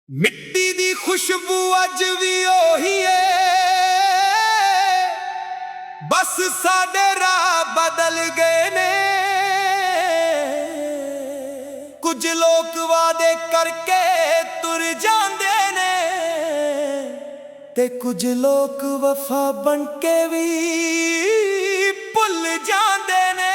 ਮਿੱਟੀ ਦੀ ਖੁਸ਼ਬੂ ਅੱਜ ਵੀ ਉਹੀ ਏ, ਬਸ ਸਾਡੇ ਰਾਹ ਬਦਲ ਗਏ ਨੇ। ਕੁਝ ਲੋਕ ਵਾਅਦੇ ਕਰਕੇ ਤੁਰ ਜਾਂਦੇ ਨੇ ਤੇ ਕੁਝ ਲੋਕ ਵਫਾ ਬਣ ਕੇ ਵੀ ਭੁੱਲ ਜਾਂਦੇ ਨੇ।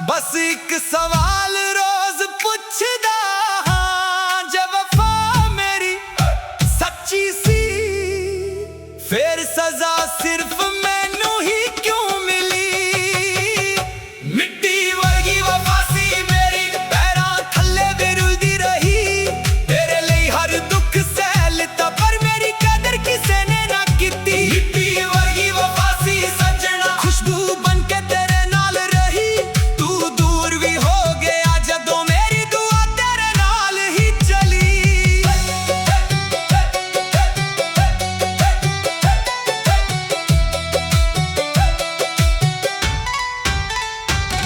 बस एक सवाल रोज पूछदा हां, जे वफा मेरी सच्ची सी फिर सजा सिर्फ मैनू ही क्यों मिली। मिट्टी वर्गी वफा सी मेरी पैरां थल्ले भी रुलदी रही, तेरे लिए हर दुख सह लिता पर मेरी कदर किसे ने ना कीती। मिट्टी वर्गी वफा सी सजना खुशबू बन के तेरे नाल रही, दूर भी हो गया जदों मेरी दुआ तेरे नाल ही चली।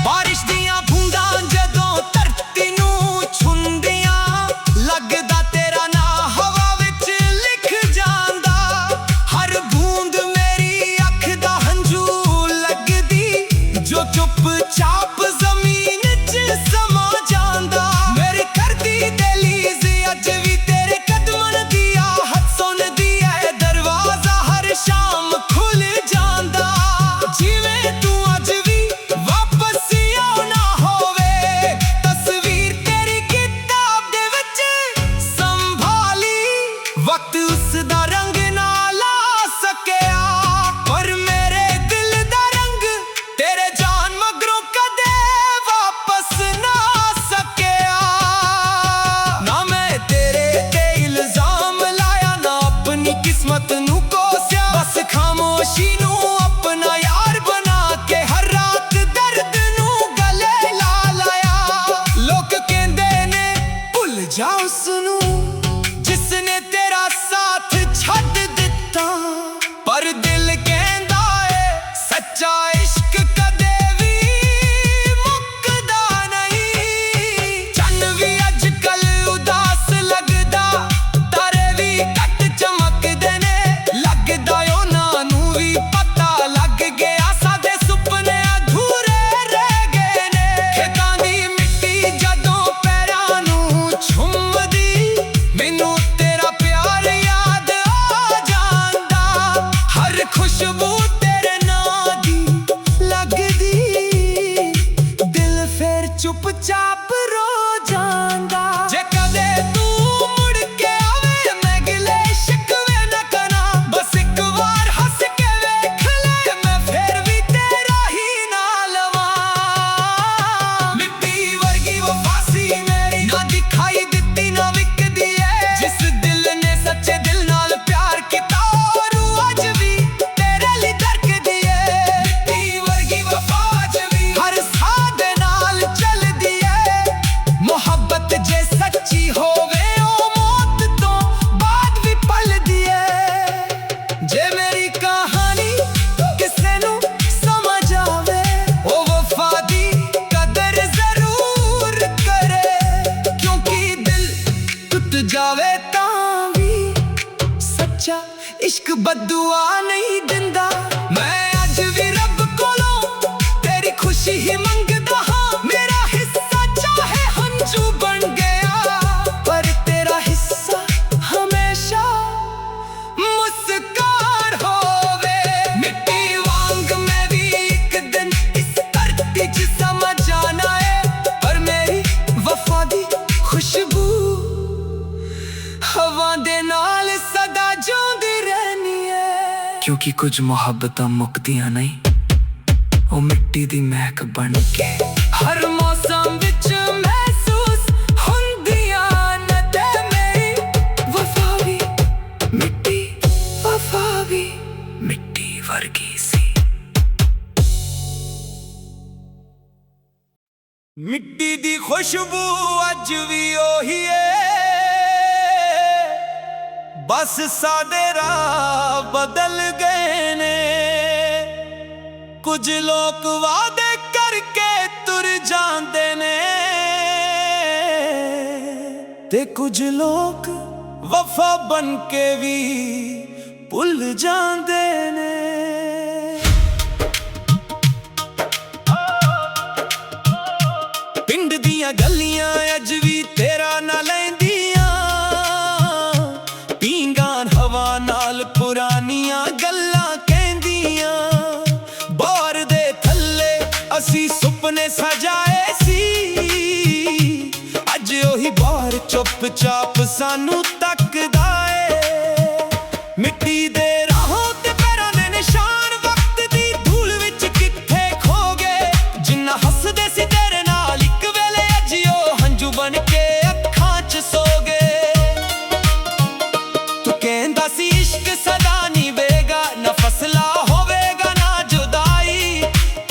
बारिश दियां बूंदां जदों धरती नूं छुंदियां, लगदा तेरा ना हवा विच लिख जांदा। हर बूंद मेरी अख दा हंझू लगदी, जो चुपचाप समा जांदा। मेरे करदी दहलीज़ अज भी तेरे कदमन दी आहट सुनदी है, दरवाजा हर शाम खुल जांदा। जिवें तू अज भी वापस आउणा होवे, तस्वीर तेरी किताब दे विच संभाली। वक्त उसदा रंग ना ला सकिया, पर मेरे दिल दा रंग तेरे जान मगरों कदे वापस ना सकिया। ना मैं तेरे ते इल्जाम लाया, ना अपनी किस्मत नू कोसिया, बस खामोशी नू अपना यार बना के हर रात दर्द नू गले ला लाया। लोग कहंदे ने भुल जा उसनू जिसने तेरा साथ छड्ड दिता, पर दिल कहंदा है सच्चा इश्क कदे भी मुकदा नहीं। चन्न भी अजकल उदास लगदा, तारे भी घट चमकदे ने, लगदा उन्हां नूं भी पता लग गया साडे सुपने अधूरे रह गए ने। खेतां दी मिट्टी जदों पैरां नूं छुमदी, मैनू तेरा प्यार याद आ जांदा। हर खुशबू तेरे नां दी लगदी, दिल फिर चुपचाप रो जांदा। जे कदे तू मुड़ के आवे मैं गिले शिकवे ना करा, बस एक बार हंस के वेख ले मैं फिर भी तेरा ही ना लवां। मिट्टी वर्गी वफा सी मेरी ना दिखाई दित्ती ना विकदी है, जिस दिल ने सच्चे दिल नाल प्यार कीता और अज भी तेरे लिए धड़कदी है। मिट्टी वर्गी वफा अज भी हर साह दे नाल चलदी है, मोहब्बत जे सच्ची होवे ओ मौत तो बाद भी पलदी है। जे मेरी कहानी किसे नू समझ आवे, ओ वफा दी कदर जरूर करे, क्योंकि दिल टुट जावे तां भी सच्चा इश्क बद्दुआ नहीं दिंदा। मैं अज भी रब कोलों तेरी खुशी क्योंकि कुछ मुहब्बतां मुकदियां नहीं, ओ मिट्टी दी महक बन के हर मौसम विच महसूस हुंदियां न ते मेरी वफा भी मिट्टी, वफा भी मिट्टी वर्गी सी। मिट्टी दी खुशबू अज भी ओही है, बस सादे राह बदल गए ने। कुछ लोग वादे करके तुर जांदे ने, ते कुछ लोग वफा बन के भी भुल जांदे ने। पिंड दियां गलियां अज भी तेरा ना लैंदियां, पींगान हवा नाल पुरानियां गल्लां कहंदियां। बार दे थल्ले असी सुपने सजाए सी, अज ओही बार चुपचाप सानू तकदा ए। मिट्टी दे राहों ते पैरां दे निशान वक्त दी धूल विच किथे खो गए। जिन्ना हसदे सी तेरे नाल इक वेले, अज ओ हंजू बन के अखां च सो गए। तू कहंदा सी इश्क सदा निभेगा, ना फसला होवेगा ना जुदाई,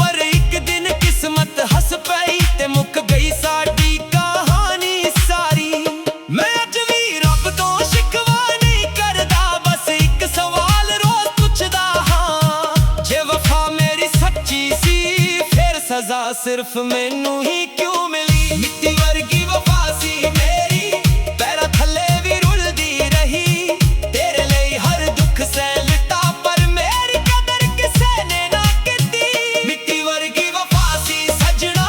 पर एक दिन किस्मत हस पई ते मुक गई साडी कहानी सारी। मैं अज भी रब तो शिकवा नहीं करदा, बस एक सवाल रोज पुछदा हां, जे वफा मेरी सच्ची सी फिर सजा सिर्फ मैनू ही क्यों मिली। मिट्टी वर्गी वफा सी मेरी, पैरां थल्ले भी रुलदी रही, तेरे लिए हर दुख सह लिता, पर मेरी कदर किसे ने ना कीती। मिट्टी वर्गी वफा सी सजना,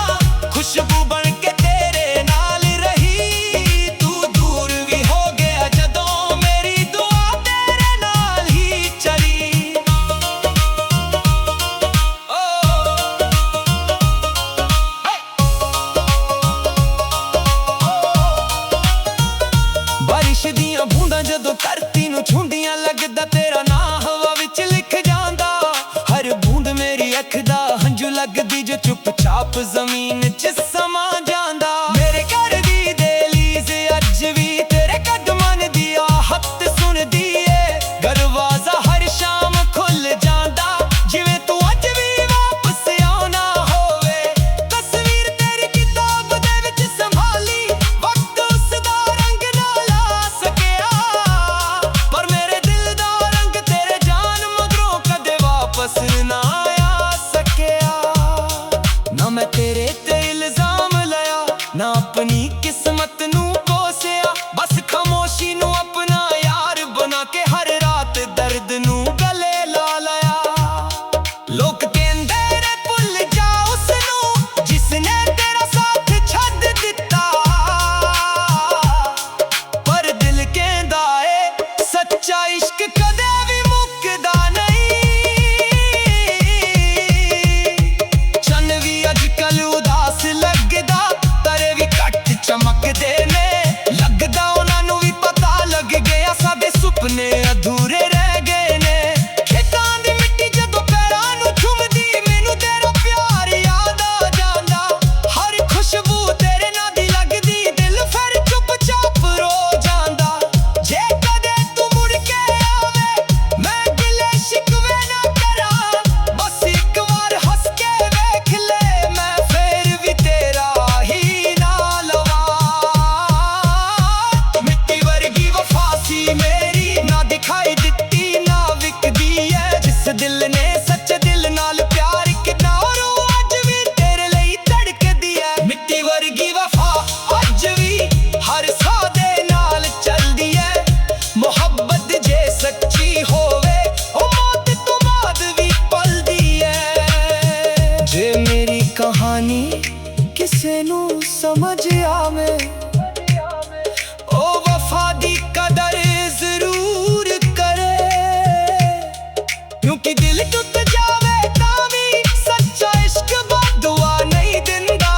खुशबू बन के तेरे नाल रही, तू दूर भी हो गया जदों मेरी दुआ तेरे नाल ही चली। बारिश दियां बूंदां जदों धरती नूं छूंदियां, लगदा तेरा नां हवा विच लिख जांदा। हर बूंद मेरी अख दा हंजू लगदी, जो चुपचाप जमीन च समा जांदा। मेरे घर दी दहलीज अज भी तेरे कदमां दी आहट सुनदी ए, दरवाजा हर शाम खुल जांदा, जिवें तू अज भी वापस आउणा होवे। तस्वीर तेरी किताब दे विच संभाली, वक्त उसदा रंग ना ला सकिया, पर मेरे दिल दा रंग तेरे जान मगरों कदे वापस ना आ सकिया। ना मैं तेरे ते इल्जाम लाया, ना अपनी किस्मत नू कोसिया, बस खामोशी नू अपना यार बना के हर रात दर्द नू गले ला लाया। लोग कहंदे ने भुल जा उसनू जिसने तेरा साथ छड्ड दिता, पर दिल कहंदा ए सच्चा इश्क कदे भी मुकदा नहीं। चन्न भी अजकल उदास लगदा, तारे भी घट चमकदे ने, लगदा उन्हां नू भी पता लग गया साडे सुपने अधूरे रह गए ने। खेतां दी मिट्टी जदों पैरां नू चुमदी, मैनू तेरा प्यार याद आ जांदा। हर खुशबू तेरे नां दी लगदी, दिल फिर चुपचाप रो जांदा। जे कदे तू मुड़ के आवे, मैं गिले शिकवे ना करां, बस एक बार हंस के वेख ले, मैं फिर भी तेरा ही नाल लवां। मिट्टी वर्गी वफा सी मेरी, ना दिखाई दित्ती ना विकदी है, जिस दिल ने सच्चे दिल नाल प्यार कितना, और वो अज भी तेरे लिए धड़कदी है। मिट्टी वर्गी वफा अज भी हर सादे नाल चलदी है, मुहब्बत जे सच्ची होवे ओ मौत तो बाद भी पलदी है। जे मेरी कहानी किसे नू समझ आवे, ओ वफा दी कदर जरूर करे, क्योंकि दिल टुट जावे तां भी सच्चा इश्क बददुआ नहीं दिंदा।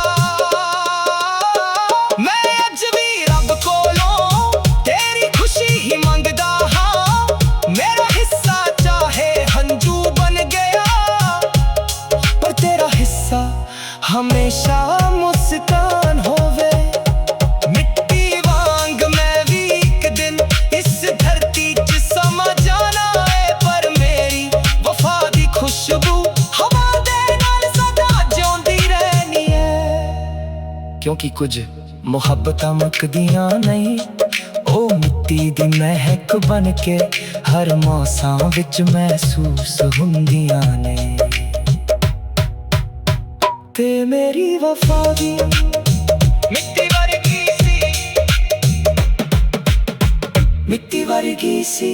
मैं अज भी रब कोलों तेरी खुशी ही मंगदा हां, मेरा हिस्सा चाहे ਹਮੇਸ਼ਾ ਮੁਸਕਾਨ ਹੋਵੇ। ਮਿੱਟੀ ਵਾਂਗ ਮੈਂ ਵੀ ਇੱਕ ਦਿਨ ਇਸ ਧਰਤੀ 'ਚ ਸਮਾ ਜਾਣਾ ਏ, ਪਰ ਮੇਰੀ ਵਫਾ ਦੀ ਖੁਸ਼ਬੂ ਹਵਾ ਦੇ ਨਾਲ ਸਦਾ ਜਿਉਂਦੀ ਰਹਿਣੀ ਏ। ਕਿਉਂਕਿ ਕੁਝ ਮੁਹੱਬਤਾਂ ਮੁੱਕਦੀਆਂ ਨਹੀਂ, ਉਹ ਮਿੱਟੀ ਦੀ ਮਹਿਕ ਬਣ ਕੇ ਹਰ ਮੌਸਮ ਵਿੱਚ ਮਹਿਸੂਸ ਹੁੰਦੀਆਂ ਨੇ। ਤੇ ਮੇਰੀ ਵਫਾ ਵੀ ਮਿੱਟੀ ਵਰਗੀ ਸੀ, ਮਿੱਟੀ ਵਰਗੀ ਸੀ।